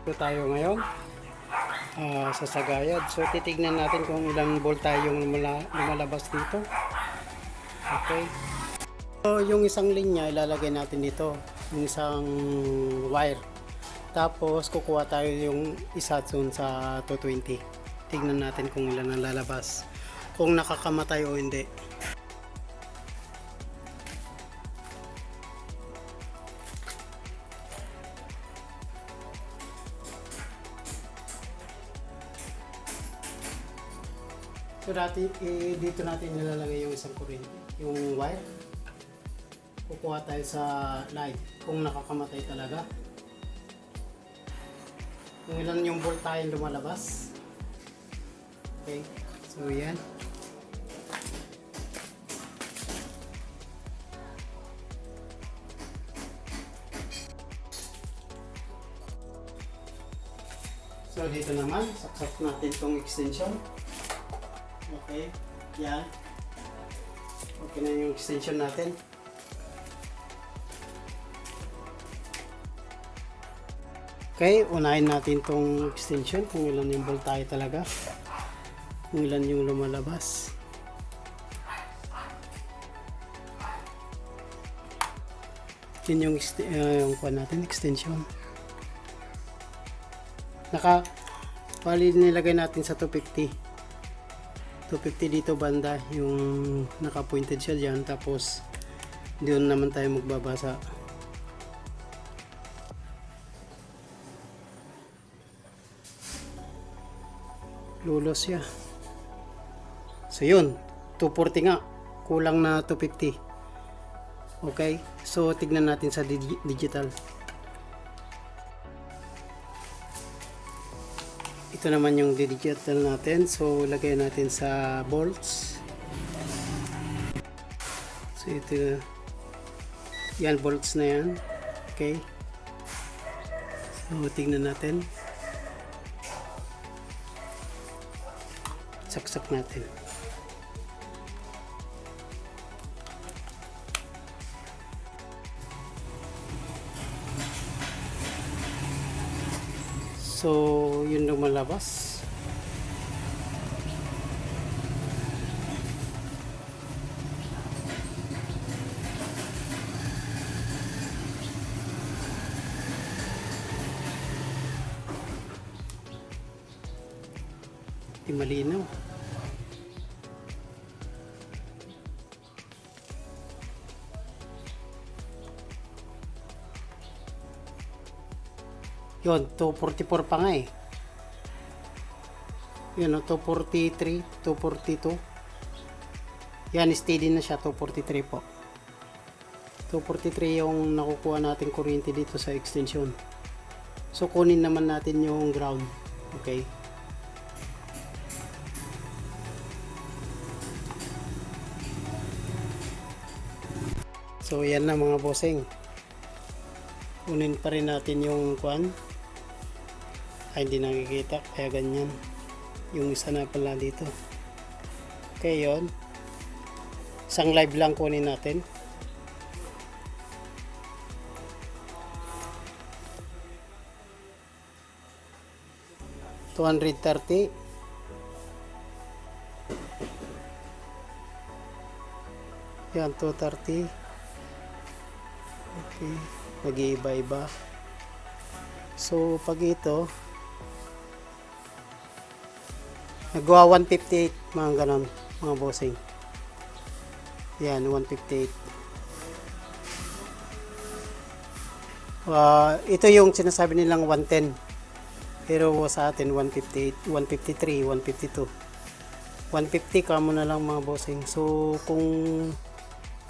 Ito tayo ngayon sa Sagayad. So titignan natin kung ilang volta yung lumalabas dito. Okay. So yung isang linya ilalagay natin dito, yung isang wire. Tapos kukuha tayo yung isa dun sa 220. Tignan natin kung ilan ang lalabas. Kung nakakamatay o hindi. So dito natin nilalagay yung isang kuryente, yung wire. Kukuha tayo sa light kung nakakamatay talaga. Kung ilan yung voltahe lumalabas. Okay, so yan. So dito naman, saksak natin tong extension. Okay, yan. Okay na yung extension natin. Okay, unahin natin tong extension kung ilan yung voltahe talaga. Kung ilan yung lumalabas. Yun yung kuha natin, extension. Bali nilagay natin sa 250. 250 dito banda yung naka-pointed siya dyan, tapos doon naman tayo magbabasa. Lulos siya. So yun, 240 nga, kulang na 250. Okay, so tignan natin sa digital. Ito naman yung digital natin. So lagay natin sa volts. So ito yan, volts na yan. Okay, so tingnan natin, saksak natin. So yun lumalabas. Di malinaw. Yun, 244 pa nga eh. Yun, 243, 242. Yan, steady na siya, 243 po. 243 yung nakukuha natin kuryente dito sa extension. So, kunin naman natin yung ground. Okay. So, yan na mga bossing. Kunin pa rin natin yung kwan. Ay, hindi nakikita, kaya ganyan. Yung isa na pala dito. Okay, yun. Isang live lang kunin natin. $230. Yan, 230. Okay, nag-iiba-iba. So, pag ito nagawa 158, mga ganon, mga bossing. Yan, 158. Ito yung sinasabi nilang 110. Pero sa atin 158, 153, 152. 150 kamo na lang mga bossing. So kung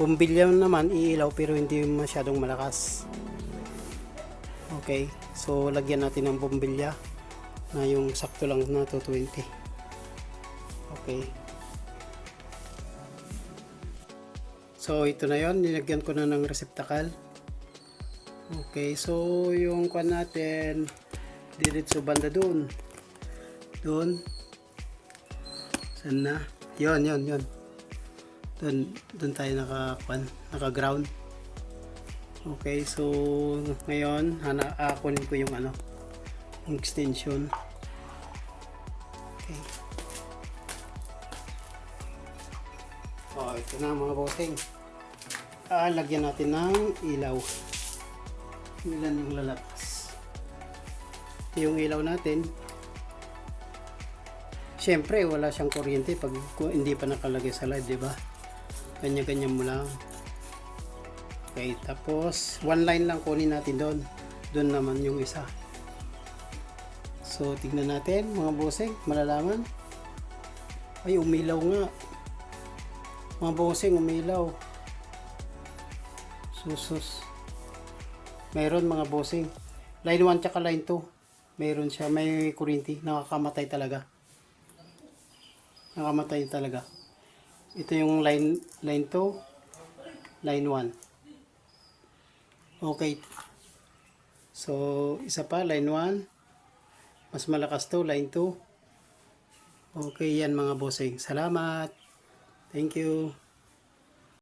bumbilya naman iilaw pero hindi masyadong malakas. Okay, so lagyan natin ng bumbilya na yung sakto lang na 220. Okay. So ito na yon, nilagyan ko na ng receptacle. Okay, so yung kwan natin diretso banda doon. Doon. Saan na? Yon. Doon tayo naka-ground. Okay, so ngayon kunin ko yung Yung extension. Okay. Ito na mga bossing. Lagyan natin ng ilaw. Ilan yung lalabas. Ito yung ilaw natin. Siyempre, wala siyang kuryente pag hindi pa nakalagay sa live, di ba? Kanya-kanya mo lang. Okay, tapos one line lang kunin natin doon. Doon naman yung isa. So, tignan natin mga bossing, malalaman. Ay, umilaw nga. Mga bossing, umilaw. Susus. Mayroon mga bossing. Line 1 tsaka line 2. Mayroon siya, may kuryente. Nakakamatay talaga. Nakamatay talaga. Ito yung line 2, line 1. Okay. So, isa pa, line 1. Mas malakas to, line 2. Okay, yan mga bossing. Salamat. Thank you.